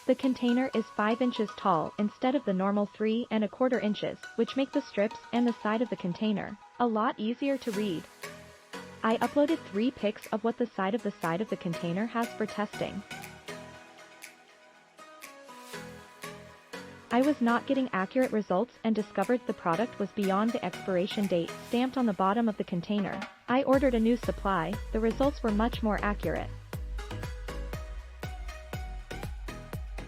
The container is 5 inches tall instead of the normal 3¼ inches, which make the strips and the side of the container a lot easier to read. I uploaded 3 pics of what the side of the container has for testing. I was not getting accurate results and discovered the product was beyond the expiration date stamped on the bottom of the container. I ordered a new supply. The results were much more accurate.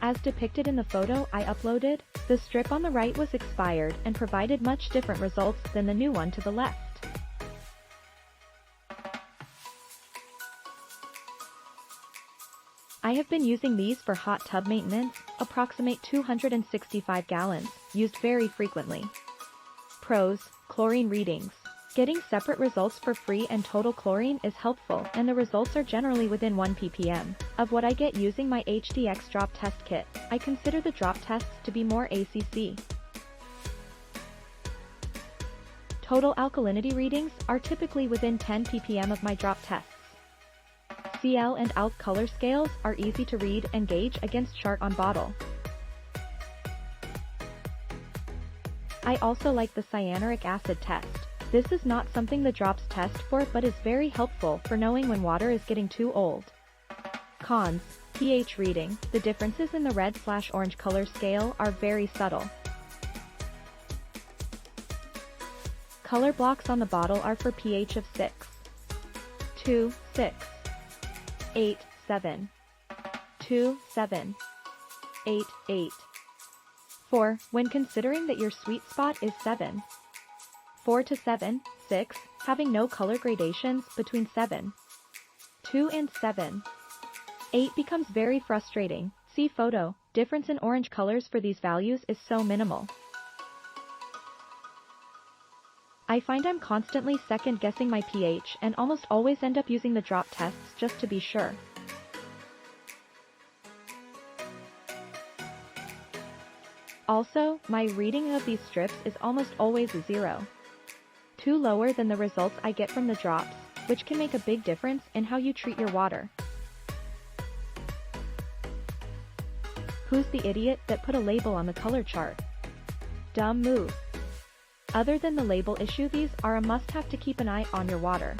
As depicted in the photo I uploaded, the strip on the right was expired and provided much different results than the new one to the left. I have been using these for hot tub maintenance, approximate 265 gallons, used very frequently. Pros: chlorine readings. Getting separate results for free and total chlorine is helpful, and the results are generally within 1 ppm of what I get using my HDX drop test kit. I consider the drop tests to be more ACC. Total alkalinity readings are typically within 10 ppm of my drop tests. CL and ALK color scales are easy to read and gauge against chart on bottle. I also like the cyanuric acid test. This is not something the drops test for but is very helpful for knowing when water is getting too old. Cons: pH reading. The differences in the red/orange color scale are very subtle. Color blocks on the bottle are for pH of 6, 2, 6, 8, 7, 2, 7, 8, 8. 4. When considering that your sweet spot is 7. 4 to 7, 6, having no color gradations between 7, 2 and 7. 8 becomes very frustrating. See photo. Difference in orange colors for these values is so minimal. I find I'm constantly second-guessing my pH and almost always end up using the drop tests just to be sure. Also, my reading of these strips is almost always a 0. Too lower than the results I get from the drops, which can make a big difference in how you treat your water. Who's the idiot that put a label on the color chart? Dumb move. Other than the label issue, these are a must-have to keep an eye on your water.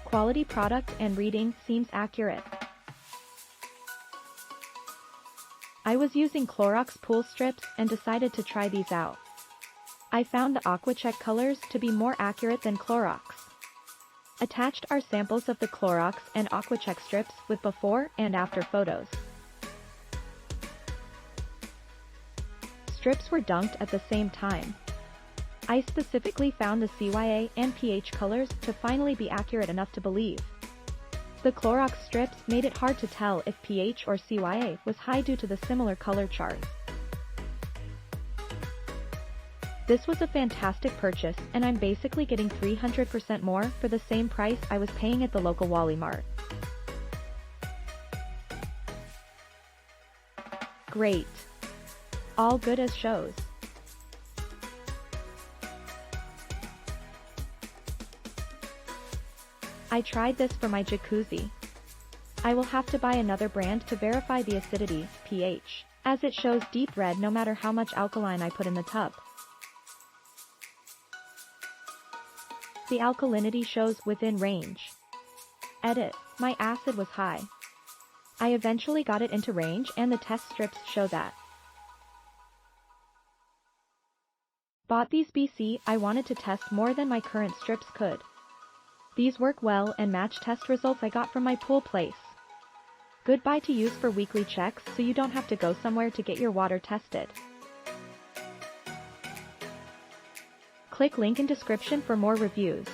Quality product and reading seems accurate. I was using Clorox pool strips and decided to try these out. I found the AquaCheck colors to be more accurate than Clorox. Attached are samples of the Clorox and AquaCheck strips with before and after photos. Strips were dunked at the same time. I specifically found the CYA and pH colors to finally be accurate enough to believe. The Clorox strips made it hard to tell if pH or CYA was high due to the similar color chart. This was a fantastic purchase, and I'm basically getting 300% more for the same price I was paying at the local Wally Mart. Great. All good as shows. I tried this for my jacuzzi. I will have to buy another brand to verify the acidity, pH, as it shows deep red no matter how much alkaline I put in the tub. The alkalinity shows within range. Edit. My acid was high. I eventually got it into range and the test strips show that. Bought these BC. I wanted to test more than my current strips could. These work well and match test results I got from my pool place. Goodbye to use for weekly checks so you don't have to go somewhere to get your water tested. Click link in description for more reviews.